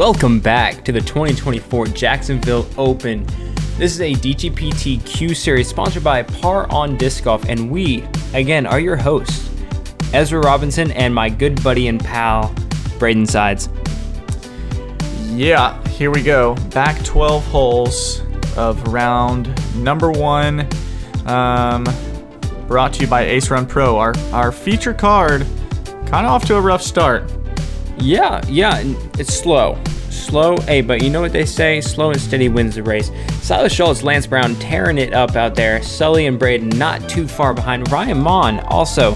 welcome back to the 2024 Jacksonville Open. This is a DGPT Q Series sponsored by Par on Disc Golf, and we, again, are your hosts, Ezra Robinson and my good buddy and pal, Braeden Sides. Yeah, here we go. Back 12 holes of round number 1. Brought to you by Ace Run Pro. Our feature card, kind of off to a rough start. Yeah, it's slow. Hey, but you know what they say? Slow and steady wins the race. Silas Schultz, Lance Brown tearing it up out there. Sully and Braeden not too far behind. Ryan Mon also,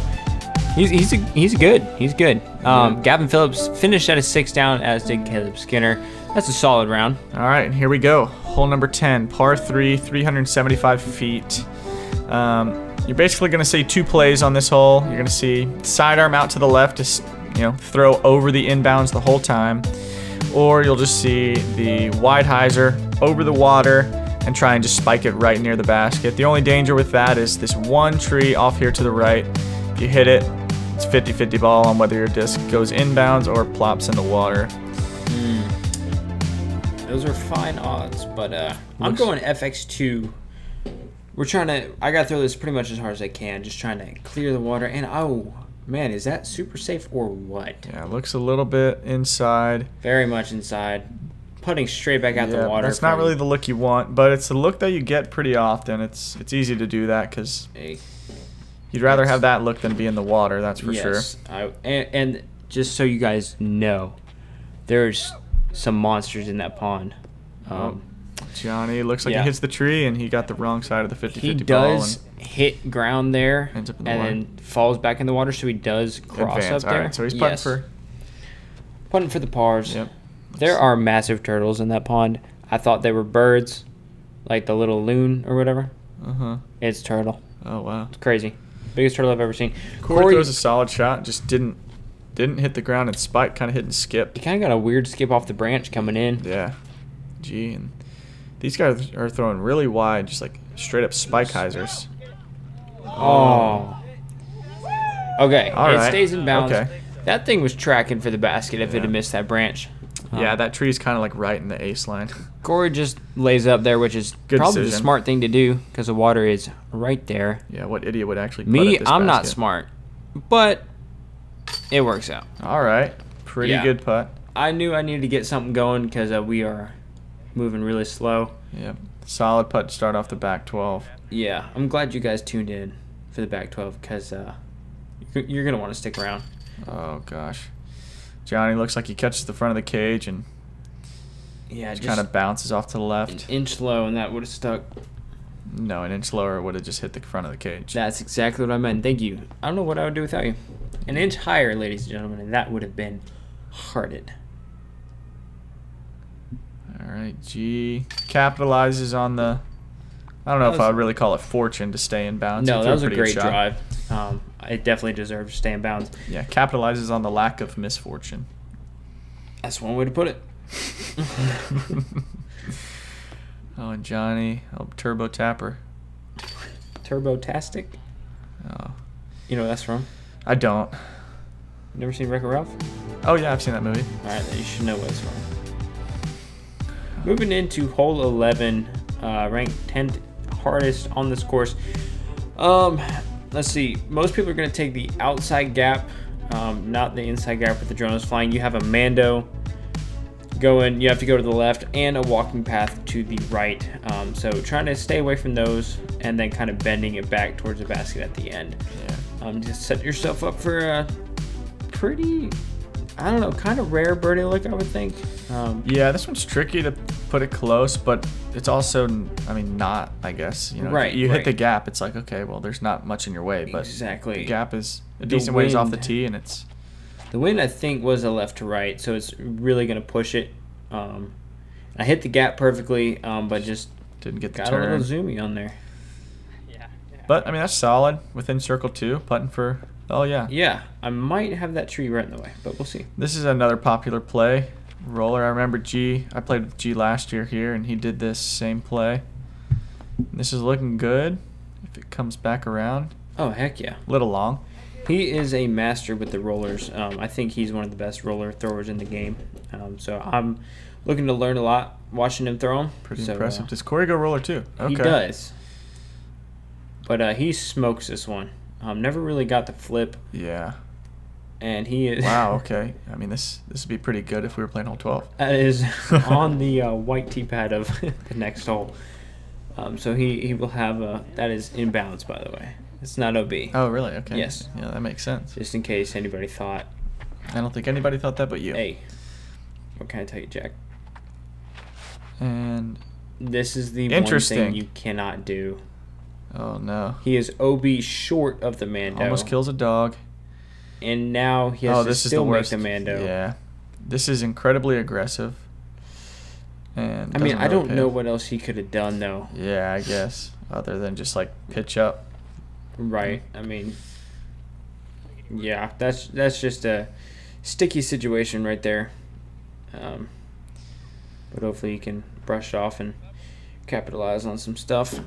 he's good. Gavin Phillips finished at a 6 down, as did Caleb Skinner. That's a solid round. All right, here we go. Hole number 10, par 3, 375 feet. You're basically going to see 2 plays on this hole. You're going to see sidearm out to the left to, throw over the inbounds the whole time. Or you'll just see the wide hyzer over the water and try and just spike it right near the basket. The only danger with that is this one tree off here to the right. If you hit it, it's 50-50 ball on whether your disc goes inbounds or plops in the water. Those are fine odds, but I'm going FX2. I gotta throw this pretty much as hard as I can, just trying to clear the water. And oh man, is that super safe or what? Yeah, it looks a little bit inside. Very much inside. Putting straight back out the water. That's not really the look you want, but it's the look that you get pretty often. It's easy to do that because you'd rather have that look than be in the water, that's for sure. And just so you guys know, there's some monsters in that pond. Johnny looks like he hits the tree, and he got the wrong side of the 50-50 ball. He does hit ground there, ends up in and then falls back in the water, so he does cross up there. All right, so he's putting for the pars. Yep. There are massive turtles in that pond. I thought they were birds, like the little loon or whatever. It's turtle. Oh wow, it's crazy. Biggest turtle I've ever seen. Corey throws a solid shot, just didn't hit the ground and spike, kind of hit and skipped. He kind of got a weird skip off the branch coming in. Yeah. And these guys are throwing really wide, just like straight up spike hyzers. Oh. Okay. All right. It stays in bounds. Okay. That thing was tracking for the basket if it had missed that branch. Yeah, that tree's kind of like right in the ace line. Corey just lays up there, which is probably the smart thing to do because the water is right there. Yeah, what idiot would actually putt at this I'm not smart, but it works out. All right. Pretty good putt. I knew I needed to get something going because we are moving really slow. Yep. Solid putt to start off the back 12. Yeah, I'm glad you guys tuned in for the back 12 because you're going to want to stick around. Oh, gosh. Johnny looks like he catches the front of the cage and just kind of bounces off to the left. An inch low, and that would have stuck. No, an inch lower would have just hit the front of the cage. That's exactly what I meant. Thank you. I don't know what I would do without you. An inch higher, ladies and gentlemen, and that would have been hearted. All right, G capitalizes on the, I don't know if I would really call it fortune to stay in bounds. No, that was a great drive. It definitely deserved to stay in bounds. Yeah, capitalizes on the lack of misfortune. That's one way to put it. Oh, and Johnny, turbo tapper. Turbo-tastic? Oh. You know where that's from? I don't. You never seen Reko Ralph? Oh, yeah, I've seen that movie. All right, then you should know what it's from. Moving into hole 11, ranked 10th hardest on this course. Let's see. Most people are going to take the outside gap, not the inside gap with the drone is flying. You have a Mando going. You have to go to the left and a walking path to the right. So trying to stay away from those and then kind of bending it back towards the basket at the end. Yeah. Just set yourself up for a pretty, I don't know, kind of rare birdie look, I would think. Yeah, this one's tricky to put it close, but it's also, not, I guess. Right. You hit the gap, it's like, okay, well, there's not much in your way, but exactly. The gap is a decent ways off the tee, and it's... The wind, I think, was a left to right, so it's really going to push it. I hit the gap perfectly, but just didn't get the got turn. a little zoomy on there. But, that's solid within circle 2, putting for... Oh, yeah. Yeah, I might have that tree right in the way, but we'll see. This is another popular play. Roller. I remember I played with G last year here, and he did this same play. This is looking good if it comes back around. Oh, heck yeah. A little long. He is a master with the rollers. I think he's one of the best roller throwers in the game. So I'm looking to learn a lot watching him throw them. Pretty impressive. Does Corey go roller too? Okay. He does. But he smokes this one. Never really got the flip. Yeah. And he is. Wow. Okay. I mean, this would be pretty good if we were playing hole 12. That is on the white tee pad of the next hole. So he will have that is inbounds, by the way. It's not OB. Oh, really? Okay. Yes. Yeah, that makes sense. Just in case anybody thought. I don't think anybody thought that but you. Hey, what can I tell you, Jack? And this is the one thing you cannot do. Oh, no. He is OB short of the Mando. Almost kills a dog. And now he has to still make the Mando. Yeah. This is incredibly aggressive. And I mean, I don't know what else he could have done, though. Yeah, I guess. Other than just, like, pitch up. Right. I mean, yeah, that's just a sticky situation right there. But hopefully he can brush it off and capitalize on some stuff.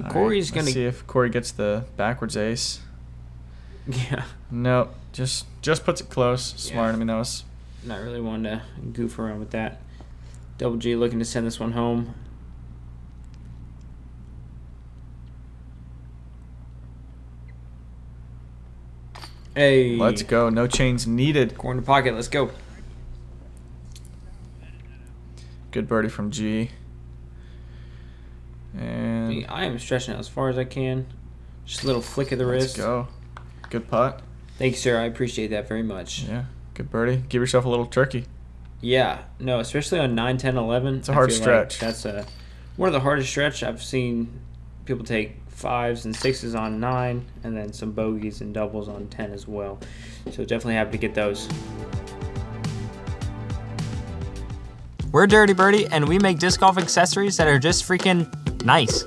Corey's going to see if Corey gets the backwards ace. Yeah. Nope. Just puts it close. Smart. Yeah. I mean, that was not really wanting to goof around with that. Double G looking to send this one home. Hey. Let's go. No chains needed. Corner pocket. Let's go. Good birdie from G. And I am stretching out as far as I can. Just a little flick of the wrist. Let's go. Good putt. Thanks, sir. I appreciate that very much. Yeah. Good birdie. Give yourself a little turkey. Yeah. No, especially on 9, 10, 11. It's a hard stretch. Like that's one of the hardest stretch. I've seen people take 5s and 6s on 9, and then some bogeys and doubles on 10 as well. So definitely happy to get those. We're Dirty Birdie, and we make disc golf accessories that are just freaking nice.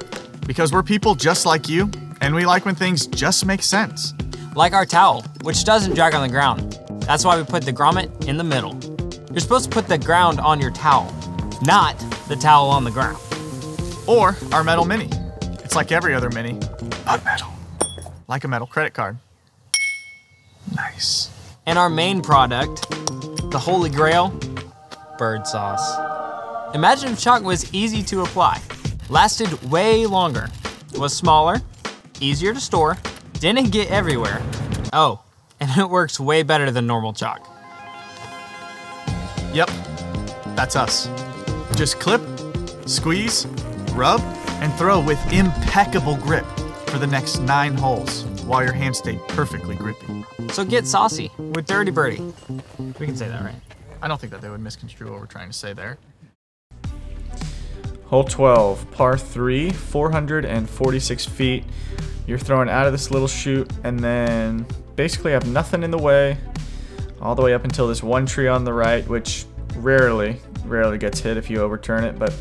Because we're people just like you, and we like when things just make sense. Like our towel, which doesn't drag on the ground. That's why we put the grommet in the middle. You're supposed to put the ground on your towel, not the towel on the ground. Or our metal mini. It's like every other mini, but metal. Like a metal credit card. Nice. And our main product, the Holy Grail, bird sauce. Imagine if chalk was easy to apply, lasted way longer, was smaller, easier to store, didn't get everywhere. Oh, and it works way better than normal chalk. Yep, that's us. Just clip, squeeze, rub, and throw with impeccable grip for the next 9 holes while your hands stay perfectly grippy. So get saucy with Dirty Birdie. We can say that, right? I don't think that they would misconstrue what we're trying to say there. Hole 12, par 3, 446 feet. You're throwing out of this little chute and then basically have nothing in the way all the way up until this one tree on the right, which rarely gets hit if you overturn it, but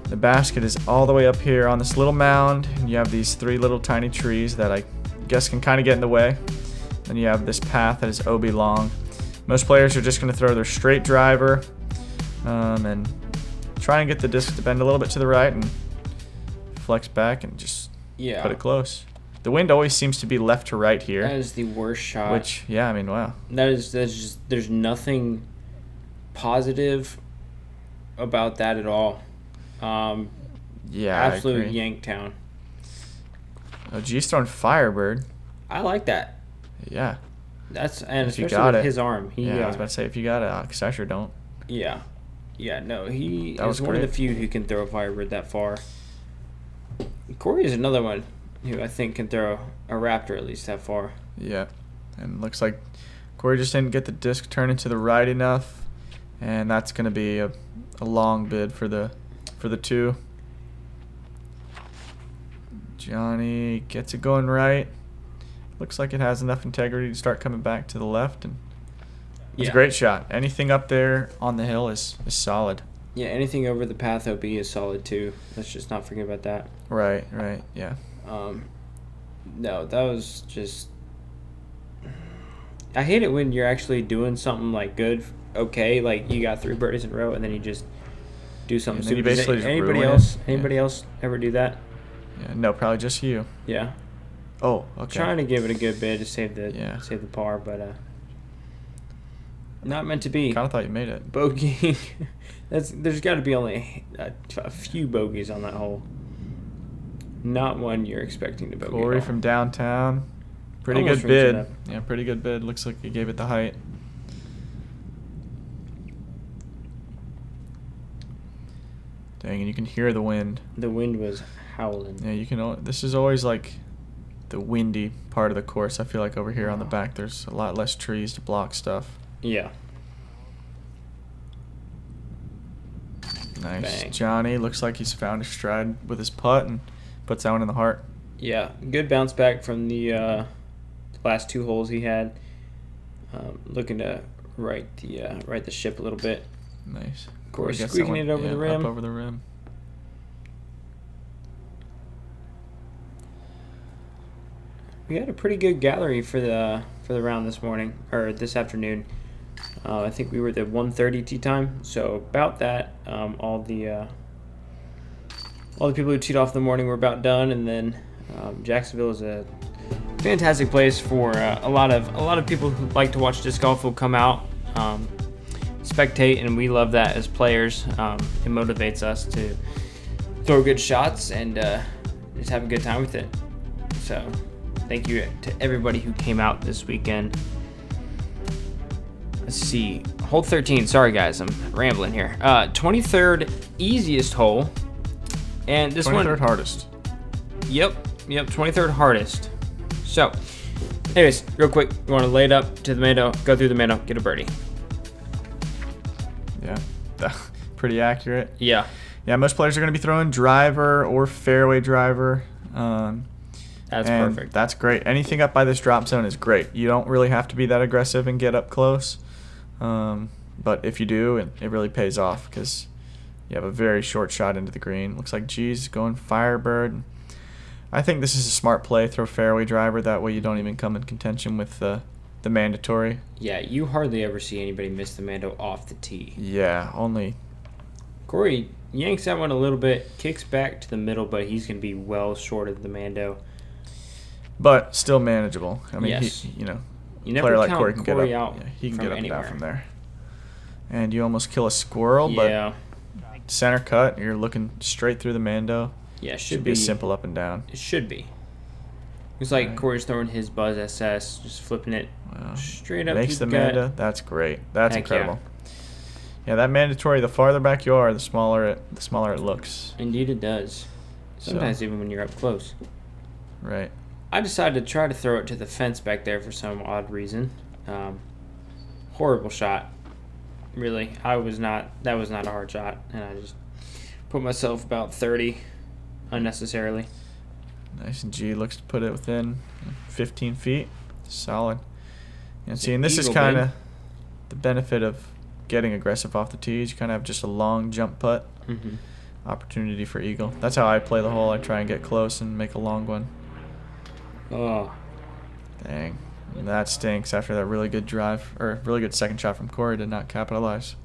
the basket is all the way up here on this little mound, and you have these 3 little tiny trees that I guess can kind of get in the way. Then you have this path that is OB long. Most players are just going to throw their straight driver and try and get the disc to bend a little bit to the right and flex back and just put it close. The wind always seems to be left to right here. That is the worst shot. Which, yeah, I mean, wow. That's just, there's nothing positive about that at all. Yeah, absolute Yanktown. Oh, G's throwing Firebird. I like that. Yeah. That's, and if especially with his arm. Yeah, I was about to say, if you got it, because I sure don't. Yeah. Yeah, no, he is one of the few who can throw a Firebird that far. Corey is another one who I think can throw a Raptor at least that far. Yeah, and looks like Corey just didn't get the disc turning to the right enough, and that's going to be a long bid for the 2. Johnny gets it going right. Looks like it has enough integrity to start coming back to the left, and it's a great shot. Anything up there on the hill is solid. Yeah, anything over the path OB is solid too. Let's just not forget about that. Right, yeah. No, that was just... I hate it when you're actually doing something like good, okay, like you got 3 birdies in a row, and then you just do something stupid. Anybody else ever do that? Yeah, no, probably just you. Yeah. Oh, okay. Trying to give it a good bid to save the par, but not meant to be. Kind of thought you made it. Bogey. There's got to be only a few bogeys on that hole. Not one you're expecting to bogey. Corey from downtown. Pretty Almost good bid. up. Yeah, pretty good bid. Looks like he gave it the height. Dang, and you can hear the wind. The wind was howling. Yeah, you can. This is always like the windy part of the course. I feel like over here on the back, there's a lot less trees to block stuff. Yeah. Nice. Bang. Johnny looks like he's found his stride with his putt and puts that one in the heart. Yeah, good bounce back from the last 2 holes he had. Looking to right the ship a little bit. Nice. Of course, squeaking it over the rim. Up over the rim. We had a pretty good gallery for the round this morning, or this afternoon. I think we were at the 1:30 tee time, so about that. All the people who teed off in the morning were about done, and then Jacksonville is a fantastic place for a lot of people who like to watch disc golf will come out, spectate, and we love that as players. It motivates us to throw good shots and just have a good time with it. So thank you to everybody who came out this weekend. Let's see, hole 13. Sorry guys, I'm rambling here. 23rd easiest hole, and this 23rd hardest. Yep, 23rd hardest. So, anyways, real quick, you want to lay it up to the Mando, go through the Mando, get a birdie. Yeah, pretty accurate. Yeah. Yeah, most players are going to be throwing driver or fairway driver. That's perfect. That's great. Anything up by this drop zone is great. You don't really have to be that aggressive and get up close. But if you do, it really pays off because you have a very short shot into the green. Looks like G's going Firebird. I think this is a smart play. Throw fairway driver. That way you don't even come in contention with the mandatory. Yeah, you hardly ever see anybody miss the Mando off the tee. Yeah, only. Corey yanks that one a little bit, kicks back to the middle, but he's going to be well short of the Mando. But still manageable. I mean, yes. you know, You a never player like count Corey can Corey get up. out. Yeah, he can from get up anywhere. and down from there. And you almost kill a squirrel, Yeah. but center cut. You're looking straight through the Mando. Yeah, Should be a simple up and down. It should be. It's like Right. Corey's throwing his Buzz SS, just flipping it Wow. straight up Makes to the gut. Mando. That's great. That's Heck incredible. Yeah, that mandatory. The farther back you are, the smaller it looks. Indeed, it does. Sometimes even when you're up close. Right. I decided to try to throw it to the fence back there for some odd reason. Horrible shot. Really, that was not a hard shot, and I just put myself about 30 unnecessarily. Nice, and G looks to put it within 15 feet. Solid. And see, and this is eagle kind bid. of the benefit of getting aggressive off the tees. You kind of have just a long jump putt. Mm-hmm. Opportunity for eagle. That's how I play the hole. I try and get close and make a long one. Oh, Dang. And that stinks after that really good drive, or really good second shot from Corey to not capitalize.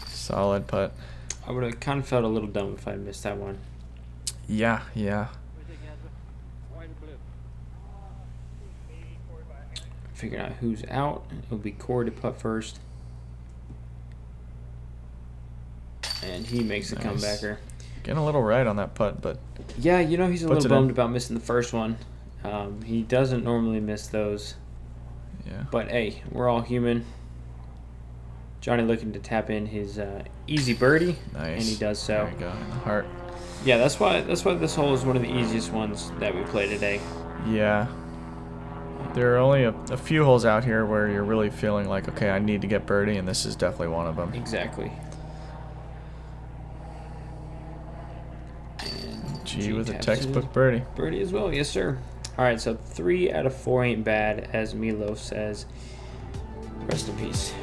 Solid putt. I would have kind of felt a little dumb if I missed that one. Yeah. Figuring out who's out. It'll be Corey to putt first. And he makes the Nice. comebacker. Getting a little right on that putt, but Yeah, you know, he's a Puts little it in. bummed about missing the first one. He doesn't normally miss those. yeah. But hey, we're all human. Johnny looking to tap in his easy birdie, Nice. and he does There so. you go, in the heart. Yeah, that's why this hole is one of the easiest ones that we play today. Yeah. There are only a few holes out here where you're really feeling like, okay, I need to get birdie, and this is definitely one of them. Exactly. And G with a taps textbook in. birdie. Birdie as well, yes sir. All right, so 3 out of 4 ain't bad, as Milo says. Rest in peace.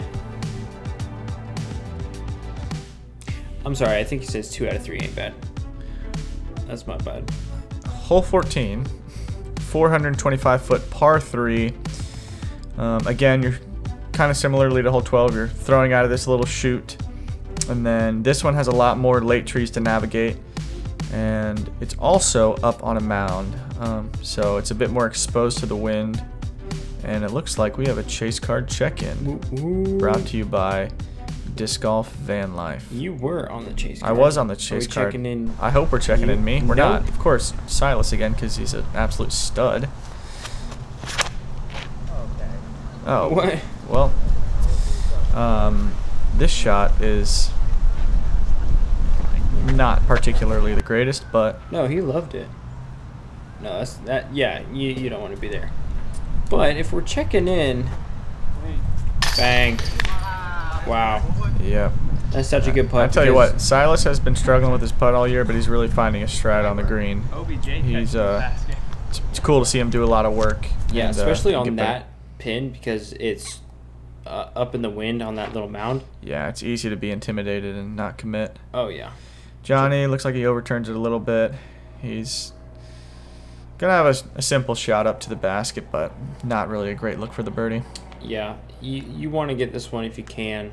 I'm sorry, I think he says 2 out of 3 ain't bad. That's my bad. Hole 14, 425-foot par 3. Again, you're kind of similarly to hole 12. You're throwing out of this little chute. And then this one has a lot more late trees to navigate. And it's also up on a mound. So it's a bit more exposed to the wind. And it looks like we have a chase card check-in. Brought to you by Disc Golf Van Life. You were on the chase card. I was on the chase card. Checking in? I hope we're checking in me. We're Nope. not. Of course, Silas again, because he's an absolute stud. Oh. What? Well, this shot is not particularly the greatest, but No, he loved it. No, that's that. Yeah, you don't want to be there. But if we're checking in, bang! Wow, yeah. that's such a good putt. I tell you what, Silas has been struggling with his putt all year, but he's really finding his stride on the green. He's it's cool to see him do a lot of work. Yeah, and, especially get on better. that pin because it's up in the wind on that little mound. Yeah, it's easy to be intimidated and not commit. Oh yeah. Johnny looks like he overturns it a little bit. He's gonna have a simple shot up to the basket, but not really a great look for the birdie. Yeah, you want to get this one if you can.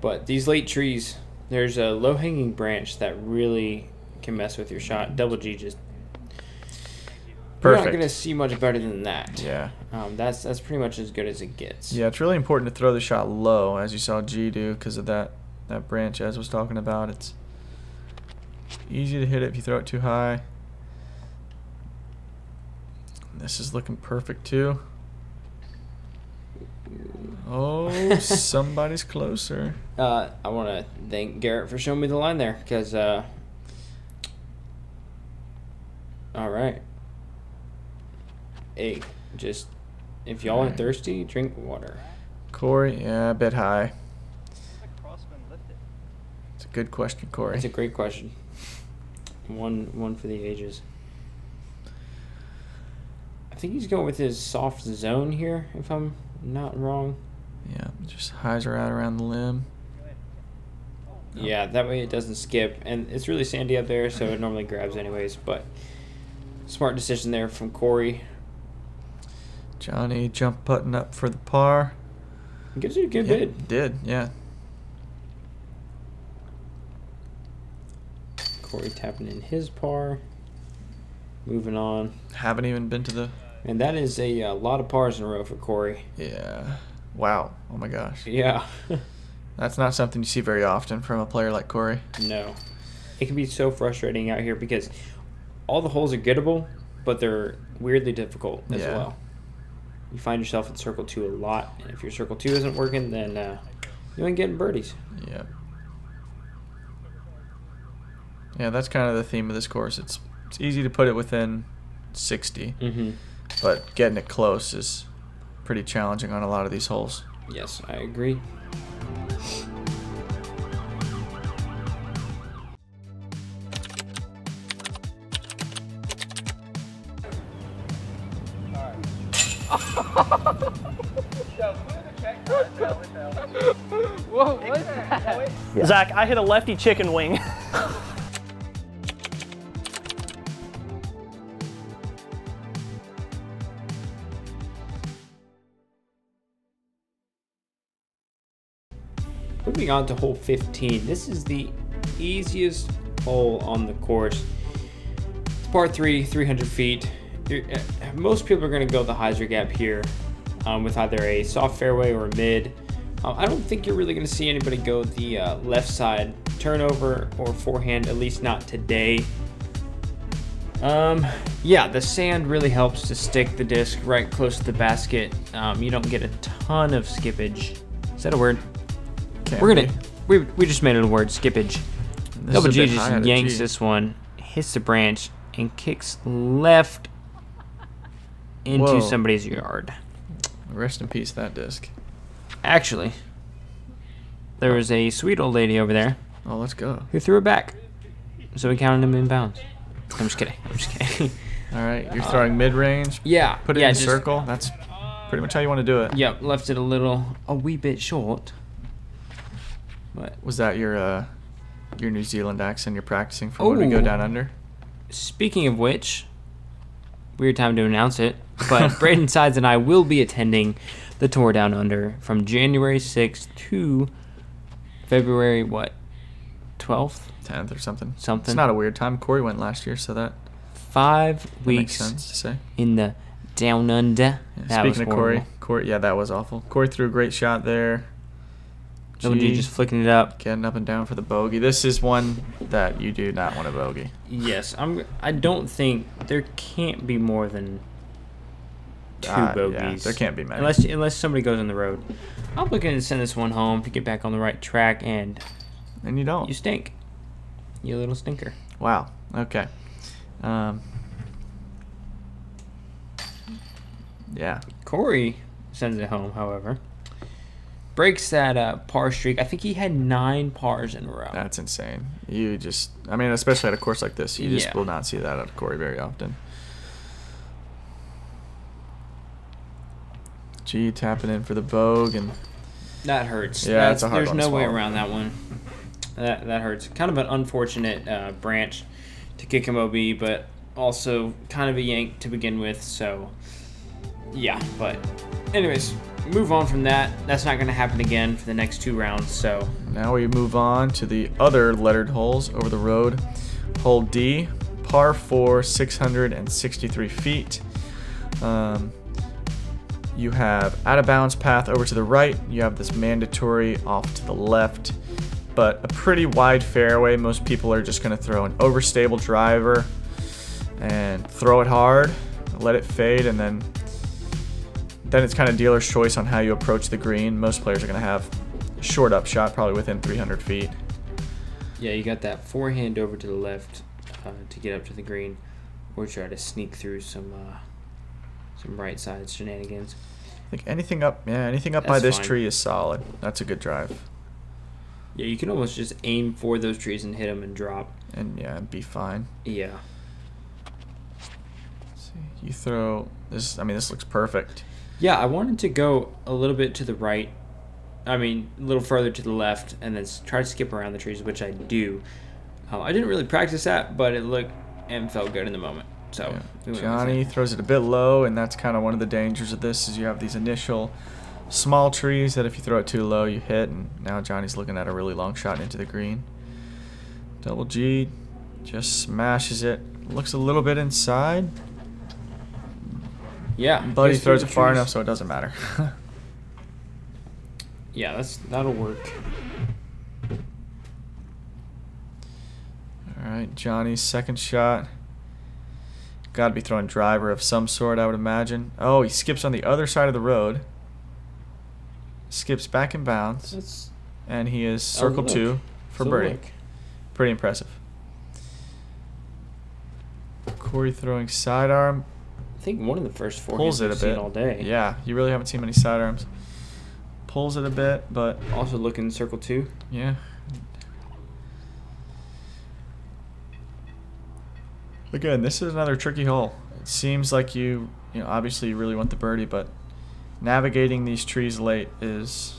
But these late trees, there's a low-hanging branch that really can mess with your shot. Double G just... You're not Perfect. going to see much better than that. Yeah. That's pretty much as good as it gets. Yeah, it's really important to throw the shot low, as you saw G do, because of that branch Ez was talking about. It's easy to hit it if you throw it too high. This is looking perfect too. Oh, somebody's closer. I want to thank Garrett for showing me the line there, because... all right. Hey, just... If y'all are thirsty, drink water. Corey, yeah, a bit high. It's a good question, Corey. That's a great question. One for the ages. I think he's going with his soft zone here, if I'm not wrong. Yeah, just highs are out around the limb. Yeah, that way it doesn't skip. And it's really sandy up there, so it normally grabs anyways. But smart decision there from Corey. Johnny jump putting up for the par. Gives it a good bid. Did, yeah. Corey tapping in his par. Moving on. Haven't even been to the... And that is a lot of pars in a row for Corey. Yeah. Wow. Oh my gosh. Yeah. That's not something you see very often from a player like Corey. No. It can be so frustrating out here because all the holes are gettable, but they're weirdly difficult as well. You find yourself in circle 2 a lot, and if your circle 2 isn't working, then you ain't getting birdies. Yeah. Yeah, that's kind of the theme of this course. It's easy to put it within 60, but getting it close is pretty challenging on a lot of these holes. Yes, I agree. Whoa, what is that? Zach, I hit a lefty chicken wing. Moving on to hole 15. This is the easiest hole on the course. It's par 3, 300 feet. Most people are going to go the hyzer gap here with either a soft fairway or a mid. I don't think you're really going to see anybody go the left side turnover or forehand, at least not today. Yeah, the sand really helps to stick the disc right close to the basket. You don't get a ton of skippage. Is that a word? We just made it a word, skippage. Double G just yanks this one, hits the branch, and kicks left into somebody's yard. Rest in peace, that disc. Actually, there was a sweet old lady over there. Oh, let's go. Who threw it back. So we counted him in bounds. I'm just kidding. I'm just kidding. All right, you're throwing mid-range. Yeah. Put it in a circle. That's pretty much how you want to do it. Yep, left it a wee bit short. But was that your New Zealand accent you're practicing for when we go down under? Speaking of which, weird time to announce it, but Braeden Sides and I will be attending the tour down under from January 6th to February what? 12th? 10th or something. Something. It's not a weird time. Corey went last year, so that 5 weeks makes sense to say. in the down under. Yeah, That speaking was of horrible. Corey, yeah, that was awful. Corey threw a great shot there. Double G just flicking it up. Getting up and down for the bogey. This is one that you do not want to bogey. Yes, I don't think there can't be more than 2 bogeys. Yeah, there can't be many. Unless somebody goes on the road. I'm looking to send this one home to get back on the right track, and And you don't. you stink. You little stinker. Wow. Okay. Yeah. Corey sends it home, however. Breaks that par streak. I think he had 9 pars in a row. That's insane. You just, I mean, especially at a course like this, you just Yeah. will not see that out of Corey very often. G tapping in for the bogue, and That hurts. Yeah, it's a hard There's one to no way swallow. around that one. That hurts. Kind of an unfortunate branch to kick him OB, but also kind of a yank to begin with. So, yeah. But, anyways, move on from that. That's not going to happen again for the next 2 rounds. So, now we move on to the other lettered holes over the road. Hole D, par 4, 663 feet. You have out of bounds path over to the right. You have this mandatory off to the left, but a pretty wide fairway. Most people are just going to throw an overstable driver and throw it hard, let it fade, and then it's kind of dealer's choice on how you approach the green. Most players are going to have a short up shot, probably within 300 feet. yeah, you got that forehand over to the left to get up to the green, or try to sneak through some right side shenanigans. I think anything up by That's this fine. tree is solid. That's a good drive. Yeah, you can almost just aim for those trees and hit them and drop. And yeah, be fine. Yeah. Let's see. You throw this. I mean, this looks perfect. Yeah, I wanted to go a little bit to the right. I mean, a little further to the left, and then try to skip around the trees, which I do. I didn't really practice that, but it looked and felt good in the moment. So Yeah. we went with Johnny it. throws it a bit low, and that's kind of one of the dangers of this is you have these initial small trees that if you throw it too low, you hit, and now Johnny's looking at a really long shot into the green. Double G just smashes it. Looks a little bit inside, Yeah, but he goes throws through it the far trees. enough so it doesn't matter. Yeah, that'll work. All right, Johnny's second shot. Got to be throwing driver of some sort, I would imagine. Oh, he skips on the other side of the road. Skips back in bounds. That's And he is circle look. 2 for so birdie. look. Pretty impressive. Corey throwing sidearm. I think one of the first 4 Pulls it we've a seen bit. all day. Yeah, you really haven't seen many sidearms. Pulls it a bit, but Also looking circle 2. yeah. Again, this is another tricky hole. It seems like you obviously you really want the birdie, but navigating these trees late it's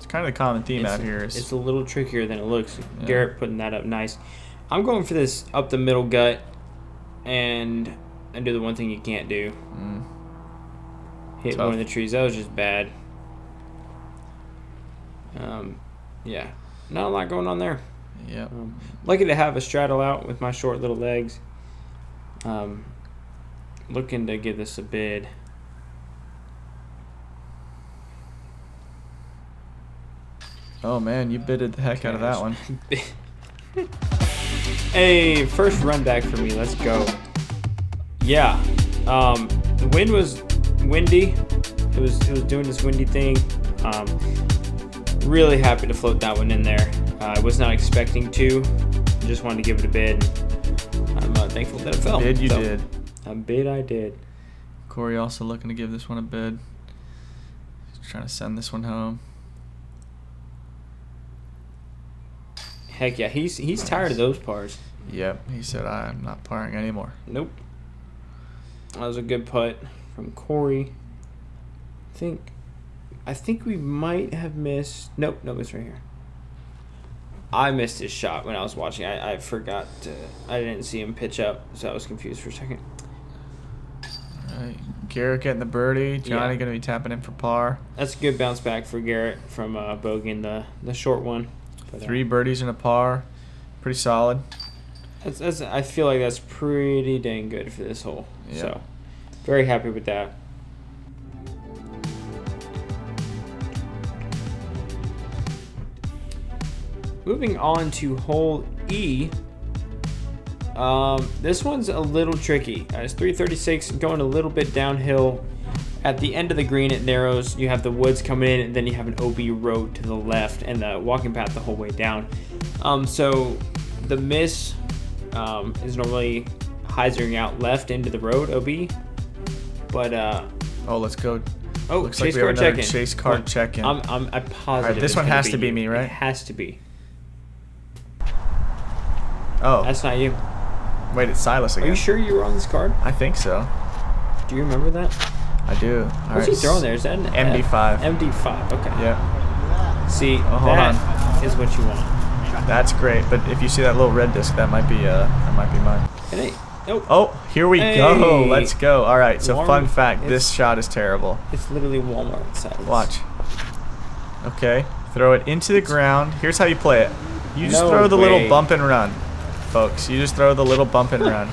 kind of the common theme out here. It's a little trickier than it looks. Yeah. Garrett putting that up nice. I'm going for this up the middle gut and do the one thing you can't do. Hit Tough. one of the trees. That was just bad. Yeah, not a lot going on there. Yep. Lucky to have a straddle out with my short little legs. Looking to give this a bid. Oh man, you bidded the heck out of that one. Hey, first run back for me. Let's go. Yeah. The wind was windy. It was doing this windy thing. Really happy to float that one in there. I was not expecting to. Just wanted to give it a bid. I'm thankful that it fell. Bid you So, did. A bid I did. Corey also looking to give this one a bid. He's trying to send this one home. Heck yeah, he's tired of those pars. Yep, he said I'm not parring anymore. Nope. That was a good putt from Corey. I think we might have missed. Nope, it's right here. I missed his shot when I was watching. I forgot I didn't see him pitch up, so I was confused for a second. All right, Garrett getting the birdie. Johnny going to be tapping in for par. That's a good bounce back for Garrett from bogeying the short one. But, 3 birdies and a par. Pretty solid. I feel like that's pretty dang good for this hole. Yeah. So, very happy with that. Moving on to hole E. This one's a little tricky. It's 336, going a little bit downhill. At the end of the green, it narrows. You have the woods coming in, and then you have an OB road to the left and the walking path the whole way down. So the miss is normally hyzering out left into the road, OB. But oh, let's go. Oh, looks chase like we have card another check-in. chase card check-in. I'm positive. All right, this one has to be me, right? It has to be. Oh, That's not you. wait, it's Silas again. Are you sure you were on this card? I think so. Do you remember that? I do. All What's right. he throwing there? Is that an MD5. MD5, okay. Yeah, See, hold that is what you want. that's great. But if you see that little red disc, that might be mine. Hey, nope. Oh, here we Hey. go. Let's go. All right. So Warm- fun fact: this it's- shot is terrible. It's literally Walmart size. Watch. Okay. Throw it into the ground. Here's how you play it. You just No throw the little way. bump and run, folks. You just throw the little bump and run.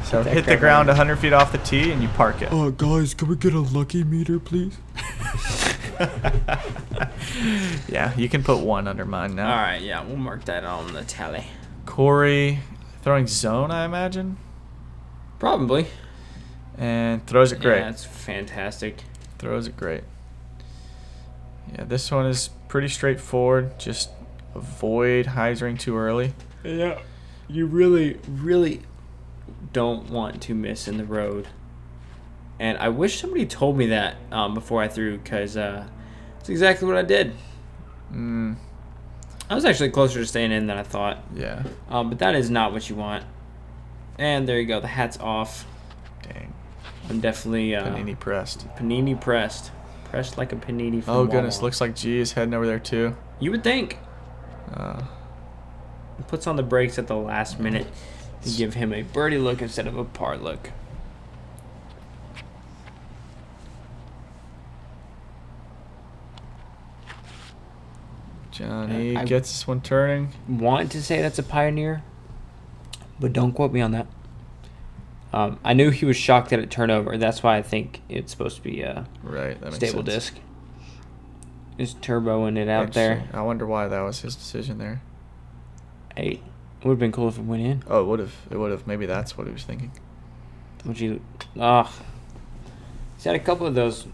So that hit the crap ground running. 100 feet off the tee and you park it. Guys, can we get a lucky meter, please? Yeah, you can put 1 under mine now. All right, yeah, we'll mark that on the tally. Corey throwing zone, I imagine, Probably. and throws it great. Yeah, that's fantastic. Throws it great. Yeah, this one is pretty straightforward. Just avoid hyzering too early. Yeah, you really, really don't want to miss in the road. And I wish somebody told me that before I threw, because that's exactly what I did. I was actually closer to staying in than I thought. Yeah. But that is not what you want. And there you go. The hat's off. Dang. I'm definitely Panini pressed. Panini pressed. Pressed like a panini from Oh goodness, Walmart. looks like G is heading over there too. You would think. Uh, He puts on the brakes at the last minute to give him a birdie look instead of a par look. Johnny I- gets this one turning. Want to say that's a Pioneer, but don't quote me on that. I knew he was shocked that it turned over. That's why I think it's supposed to be a Right, that makes stable sense. disc. Just turboing it out there. Actually, I wonder why that was his decision there. Hey, it would have been cool if it went in. Oh, it would have. It would have. Maybe that's what he was thinking. Would you? He's had a couple of those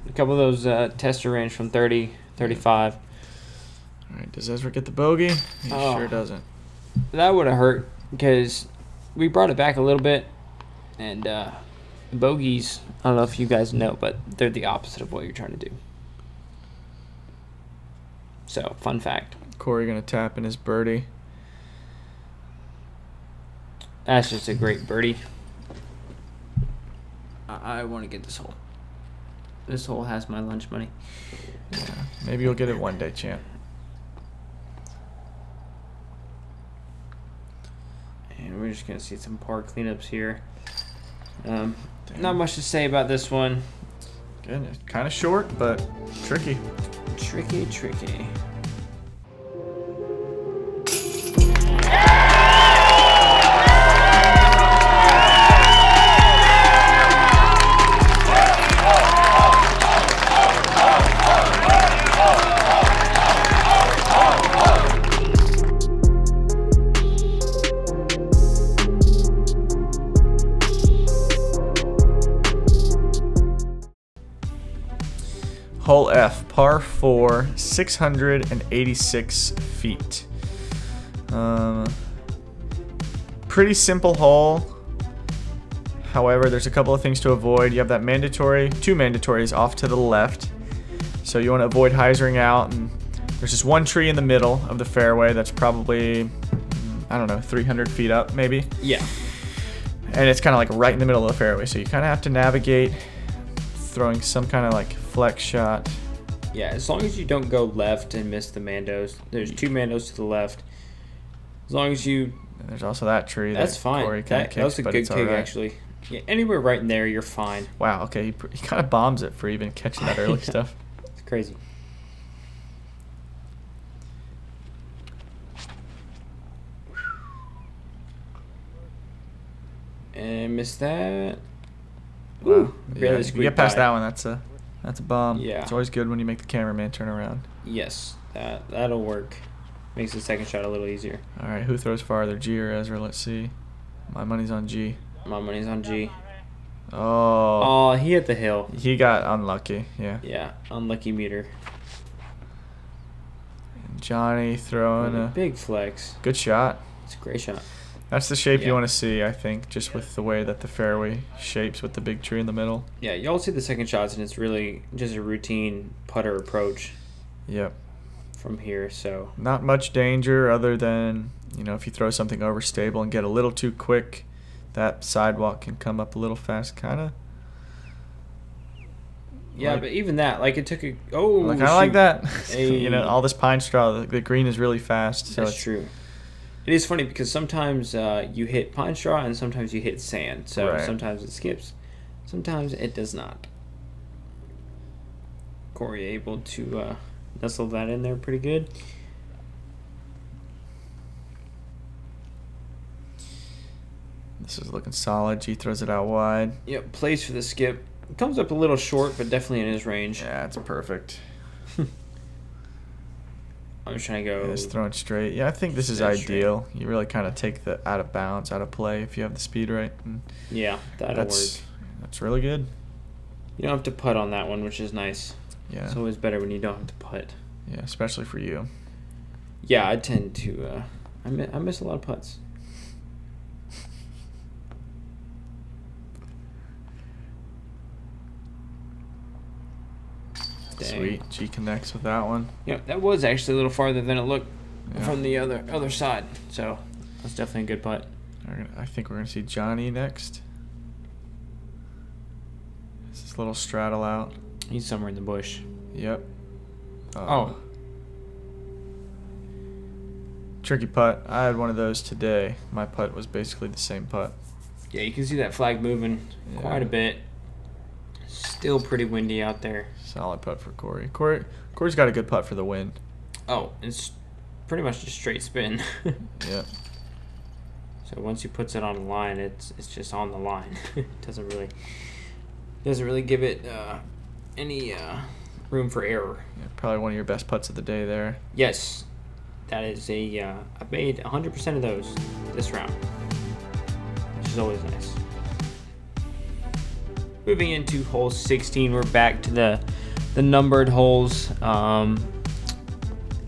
tester range from 30, 35. All right, does Ezra get the bogey? He Oh. sure doesn't. That would have hurt because we brought it back a little bit, and bogeys, I don't know if you guys know, but they're the opposite of what you're trying to do. So, fun fact. Corey gonna tap in his birdie. That's just a great birdie. I want to get this hole. This hole has my lunch money. Yeah, maybe you'll get it one day, champ. And we're just going to see some par cleanups here. Not much to say about this one. Goodness, kind of short, but tricky. Tricky, tricky. Hole F, par 4, 686 feet. Pretty simple hole. However, there's a couple of things to avoid. You have that two mandatories off to the left. So you want to avoid hyzering out. And there's just one tree in the middle of the fairway that's probably, I don't know, 300 feet up maybe. Yeah. And it's kind of like right in the middle of the fairway. So you kind of have to navigate throwing some kind of like flex shot. Yeah, as long as you don't go left and miss the mandos. There's two mandos to the left. As long as you... And there's also that tree. That's that fine. Corey kinda That was kicks, a but good it's kick, all right. actually. Yeah, anywhere right in there, you're fine. Wow, okay, he kind of bombs it for even catching that early stuff. It's crazy. And missed that. Ooh, Yeah, if you get past that one, that's a bomb. Yeah. It's always good when you make the cameraman turn around. Yes, that'll work. Makes the second shot a little easier. All right, who throws farther, G or Ezra? Let's see. My money's on G. My money's on G. Oh. Oh, he hit the hill. He got unlucky, yeah. Yeah, unlucky meter. Johnny throwing a big flex. good shot. It's a great shot. That's the shape you want to see, I think, just with the way that the fairway shapes with the big tree in the middle. Yeah, y'all see the second shots, and it's really just a routine putter approach. Yep. From here, so not much danger other than, you know, if you throw something overstable and get a little too quick, that sidewalk can come up a little fast, kind of. Yeah, but even that, like, it took a like I like that. Hey. You know, all this pine straw, the green is really fast. So that's true. It is funny because sometimes you hit pine straw and sometimes you hit sand. So sometimes it skips, sometimes it does not. Corey able to nestle that in there pretty good. This is looking solid. G throws it out wide. Yep, plays for the skip. It comes up a little short, but definitely in his range. Yeah, it's perfect. I'm just trying to go. Yeah, it's throwing straight. Yeah, I think this is ideal. You really kind of take the out of bounds, out of play if you have the speed right. And yeah, that'll work. That's really good. You don't have to putt on that one, which is nice. Yeah. It's always better when you don't have to putt. Yeah, especially for you. Yeah, I tend to. I miss a lot of putts. Dang. Sweet. G connects with that one. Yep, that was actually a little farther than it looked from the other side. So that's definitely a good putt. I think we're gonna see Johnny next. Is this little straddle out? He's somewhere in the bush. Yep. Oh. Tricky putt. I had one of those today. My putt was basically the same putt. Yeah, you can see that flag moving quite a bit. Still pretty windy out there. Solid putt for Corey. Corey's got a good putt for the win. Oh, it's pretty much just straight spin. Yep. So once he puts it on the line, it's just on the line. It doesn't really give it any room for error. Yeah, probably one of your best putts of the day there. Yes, that is a. I made 100% of those this round, which is always nice. Moving into hole 16, we're back to the numbered holes.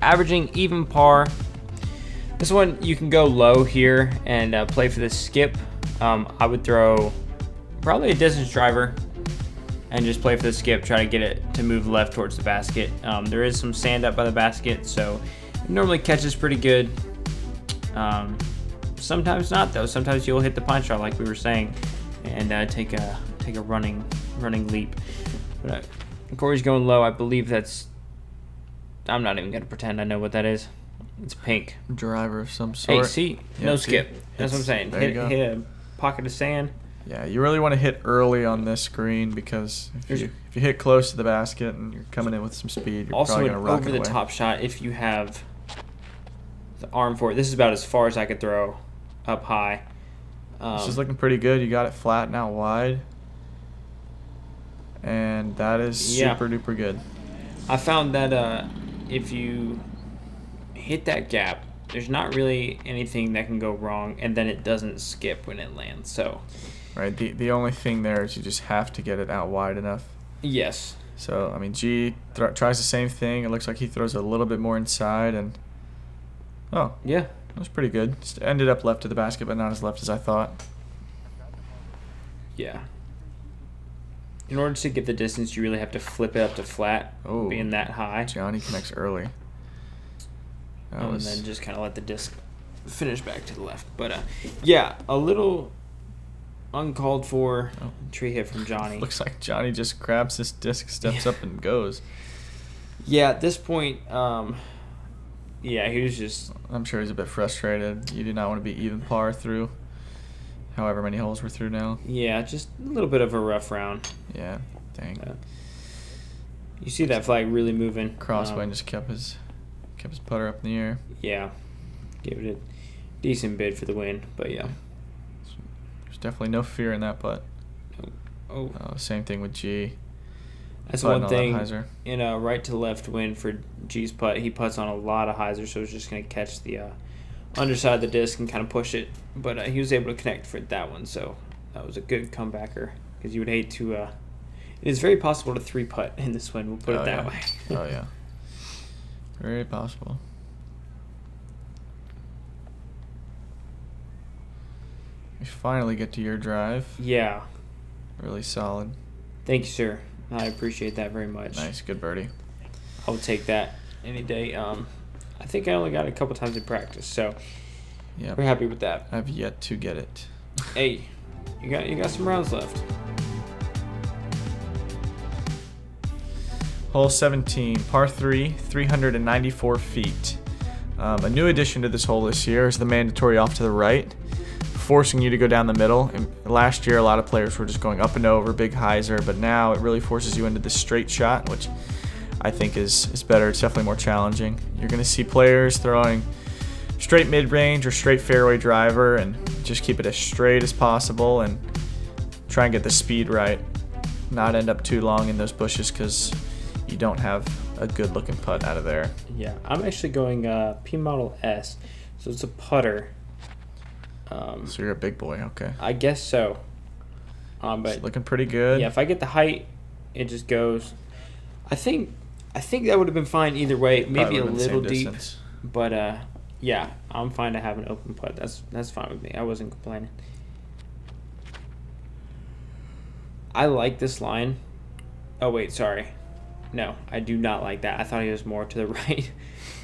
Averaging even par. This one you can go low here and play for the skip. I would throw probably a distance driver and just play for the skip, try to get it to move left towards the basket. There is some sand up by the basket, so it normally catches pretty good. Sometimes not though. Sometimes you'll hit the pine straw like we were saying and take a running leap. But Corey's going low. I believe that's. I'm not even gonna pretend I know what that is. It's pink. Driver of some sort. Hey, see, no skip. That's what I'm saying. Hit a pocket of sand. Yeah, you really want to hit early on this green because if you hit close to the basket and you're coming in with some speed, you're also probably gonna rock it away. over the top shot if you have the arm for it. This is about as far as I could throw up high. This is looking pretty good. You got it flat and out wide. And that is super duper good. I found that if you hit that gap, there's not really anything that can go wrong, and then it doesn't skip when it lands. So, right. The only thing there is you just have to get it out wide enough. Yes. So I mean, G tries the same thing. It looks like he throws a little bit more inside, and yeah, that was pretty good. Just ended up left of the basket, but not as left as I thought. Yeah. In order to get the distance, you really have to flip it up to flat, being that high. Johnny connects early. And then just kind of let the disc finish back to the left. But, yeah, a little uncalled for tree hit from Johnny. Looks like Johnny just grabs this disc, steps up, and goes. Yeah, at this point, yeah, he was just... I'm sure he's a bit frustrated. You do not want to be even par through however many holes we're through now. Yeah, just a little bit of a rough round. Yeah, dang. You see that flag really moving. Crosswind just kept his putter up in the air. Yeah, gave it a decent bid for the win, but yeah. There's definitely no fear in that putt. Oh. Same thing with G. That's one thing hyzer. in a right to left win for G's putt. He putts on a lot of hyzer, so it's just going to catch the underside of the disc and kind of push it. But he was able to connect for that one, so that was a good comebacker. Because you would hate to. It is very possible to 3-putt in this win. We'll put it that way. Oh yeah, very possible. We finally get to your drive. Yeah. Really solid. Thank you, sir. I appreciate that very much. Nice, good birdie. I'll take that any day. I think I only got it a couple times in practice, so we're happy with that. I've yet to get it. Hey, you got some rounds left. Hole 17, par 3, 394 feet. A new addition to this hole this year is the mandatory off to the right, forcing you to go down the middle. And last year, a lot of players were just going up and over, big hyzer, but now it really forces you into this straight shot, which I think is better. It's definitely more challenging. You're going to see players throwing straight mid-range or straight fairway driver and just keep it as straight as possible and try and get the speed right. Not end up too long in those bushes because you don't have a good-looking putt out of there. Yeah, I'm actually going P Model S, so it's a putter. So you're a big boy, okay. I guess so. But it's looking pretty good. Yeah, if I get the height, it just goes. I think that would have been fine either way. Maybe a little deep, but yeah, I'm fine to have an open putt. That's fine with me. I wasn't complaining. I like this line. Oh wait, sorry. No, I do not like that. I thought he was more to the right,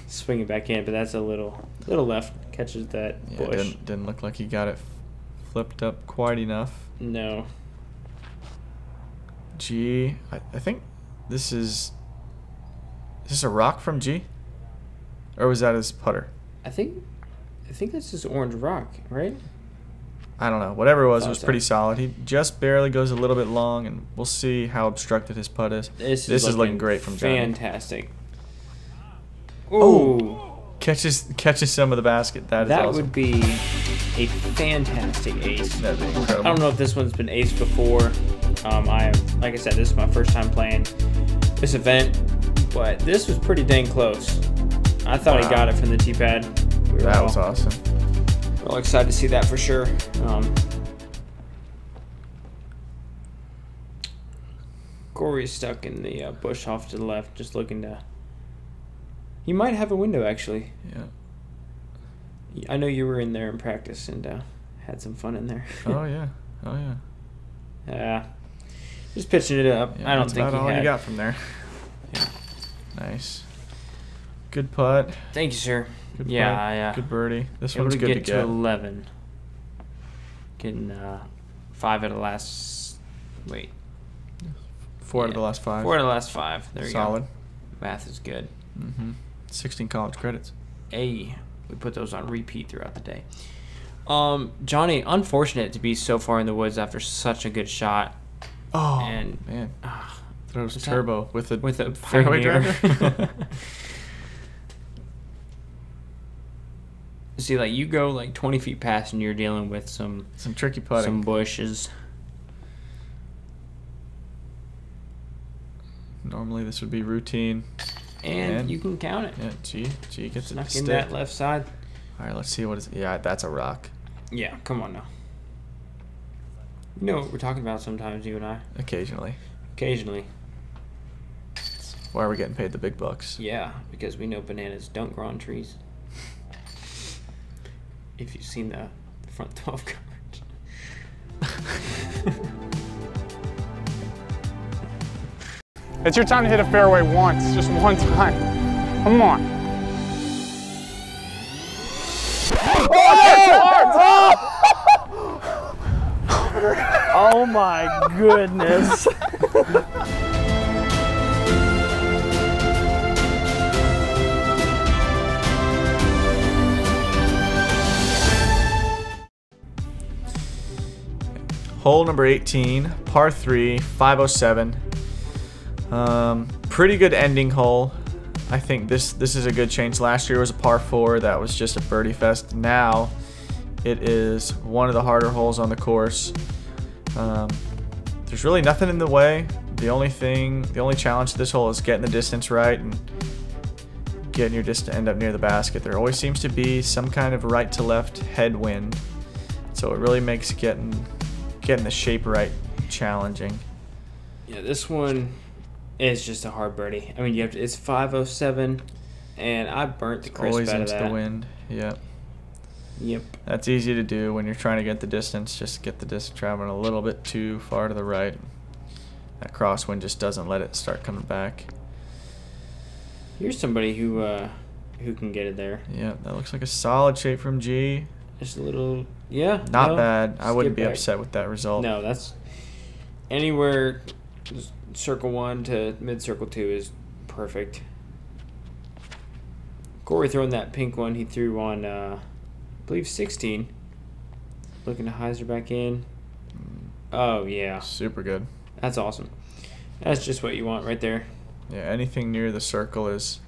swinging back in, but that's a little left. Catches that bush. Didn't look like he got it flipped up quite enough. No. G, I think this is this a rock from G? Or was that his putter? I think that's his orange rock, right? I don't know. Whatever it was pretty solid. He just barely goes a little bit long, and we'll see how obstructed his putt is. This is looking great from JohnE. Fantastic. Ooh. Catches some of the basket. That awesome. Would be a fantastic ace. That'd be incredible. I don't know if this one's been aced before. Like I said, this is my first time playing this event, but this was pretty dang close. I thought he got it from the tee pad. That was awesome. We're all excited to see that for sure. Corey's stuck in the bush off to the left, just looking to. He might have a window, actually. Yeah. I know you were in there in practice and had some fun in there. Oh yeah. Oh yeah. Yeah. Just pitching it up. Yeah, I don't think all you got from there. Yeah. Nice. Good putt. Thank you, sir. Good putt. Yeah. Good birdie. This Able one's to good get to get. 11. Getting 5 out of the last. Wait. 4 out of the last 5. 4 out of the last 5. There you go. Solid. Math is good. 16 college credits. Hey, we put those on repeat throughout the day. Johnny, unfortunate to be so far in the woods after such a good shot. Oh, and man. Throws turbo with a fairway driver. See, like, you go like 20 feet past and you're dealing with some tricky putting. Some bushes. Normally this would be routine. And you can count it. Yeah, G gets it. Snuck in that left side. All right, let's see what is. Yeah, that's a rock. Yeah, come on now. You know what we're talking about sometimes, you and I. Occasionally. Occasionally. Why are we getting paid the big bucks? Yeah, because we know bananas don't grow on trees. If you've seen the front 12 coverage. It's your time to hit a fairway once, just one time. Come on. Oh my goodness. Hole number 18, par 3, 507. Pretty good ending hole. I think this is a good change. Last year was a par 4 that was just a birdie fest. Now it is one of the harder holes on the course. There's really nothing in the way. The only challenge to this hole is getting the distance right and getting your distance to end up near the basket. There always seems to be some kind of right to left headwind, so it really makes getting the shape right challenging. Yeah, this one is just a hard birdie. I mean, it's 507, and I burnt the crisp Always out of into that. the wind. Yep. Yep. That's easy to do when you're trying to get the distance. Just get the distance traveling a little bit too far to the right. That crosswind just doesn't let it start coming back. Here's somebody who can get it there. Yeah, that looks like a solid shape from G. Just a little, yeah. Not bad. I wouldn't be back. upset with that result. No, that's anywhere circle 1 to mid circle 2 is perfect. Corey throwing that pink one he threw on, I believe 16. Looking to hyzer back in. Oh yeah, Super good. that's awesome. That's just what you want right there. Yeah, anything near the circle is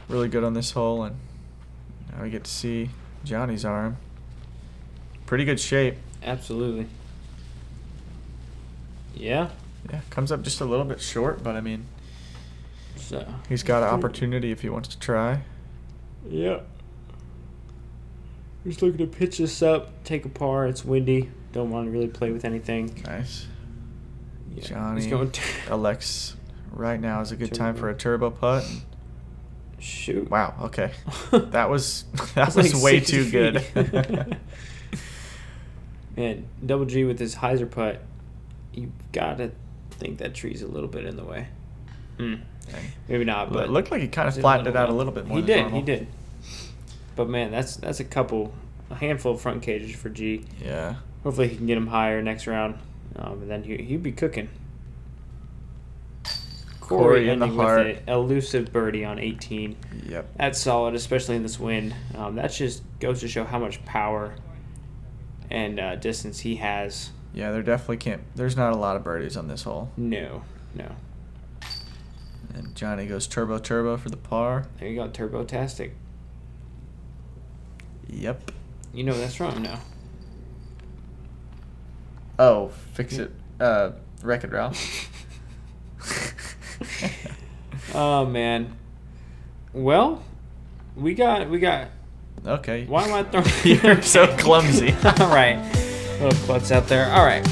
really good on this hole, and now we get to see Johnny's arm. Pretty good shape. Absolutely. Yeah. Yeah, comes up just a little bit short, but I mean, So. he's got an opportunity if he wants to try. Yeah. Just looking to pitch this up, take a par. It's windy. Don't want to really play with anything. Nice. Yeah. Johnny He's going elects right now is a good time Turbo. for a turbo putt. Shoot. Wow. Okay, that was That's was like way 60 too good. feet. Man, Double G with his hyzer putt. You gotta think that tree's a little bit in the way. Maybe not, But but it looked like he kind of did flattened it little out a well. little bit more. He than did. normal. He did. But man, that's a handful of front cages for G. Yeah. Hopefully he can get him higher next round, and then he'd be cooking. Corey in the ending heart. with an elusive birdie on 18. Yep. That's solid, especially in this wind. That just goes to show how much power and distance he has. Yeah, there definitely can't. There's not a lot of birdies on this hole. No. And Johnny goes turbo for the par. There you go, turbo-tastic. Yep. You know that's wrong now. Oh, fix it. Wreck-It Ralph. Oh man. Well, we got. Okay. Why am I throwing? You're so clumsy. All right, little klutz out there. All right,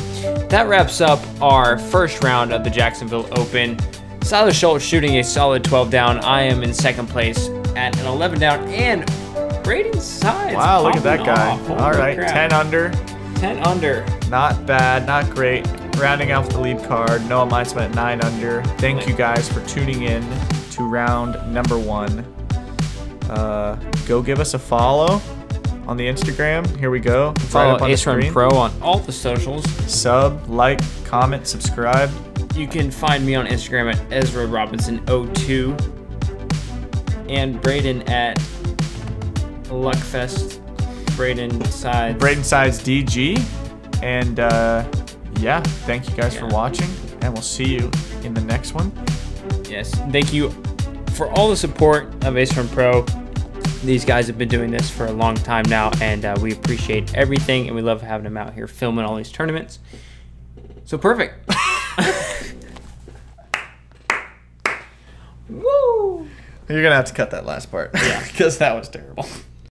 that wraps up our first round of the Jacksonville Open. Silas Schultz shooting a solid 12 down. I am in second place at an 11 down, and Braeden's sides. Wow, look at that popping guy. off. Holy All right, crap. 10 under. 10 under. Not bad, not great. Rounding out the lead card. Noah Meitzman at 9 under. Thank you guys for tuning in to round number 1. Go give us a follow on the Instagram. Here we go. It's right Follow up on the Ace Run screen. Pro on all the socials. Sub, like, comment, subscribe. You can find me on Instagram at Ezra Robinson 02 and Braeden at Luckfest. Braeden Sides. Braeden Sides DG. And yeah, thank you guys for watching, and we'll see you in the next one. Yes, thank you for all the support of Ace Run Pro. These guys have been doing this for a long time now, and we appreciate everything, and we love having them out here filming all these tournaments. So perfect. Woo! You're gonna have to cut that last part. Yeah. Because that was terrible.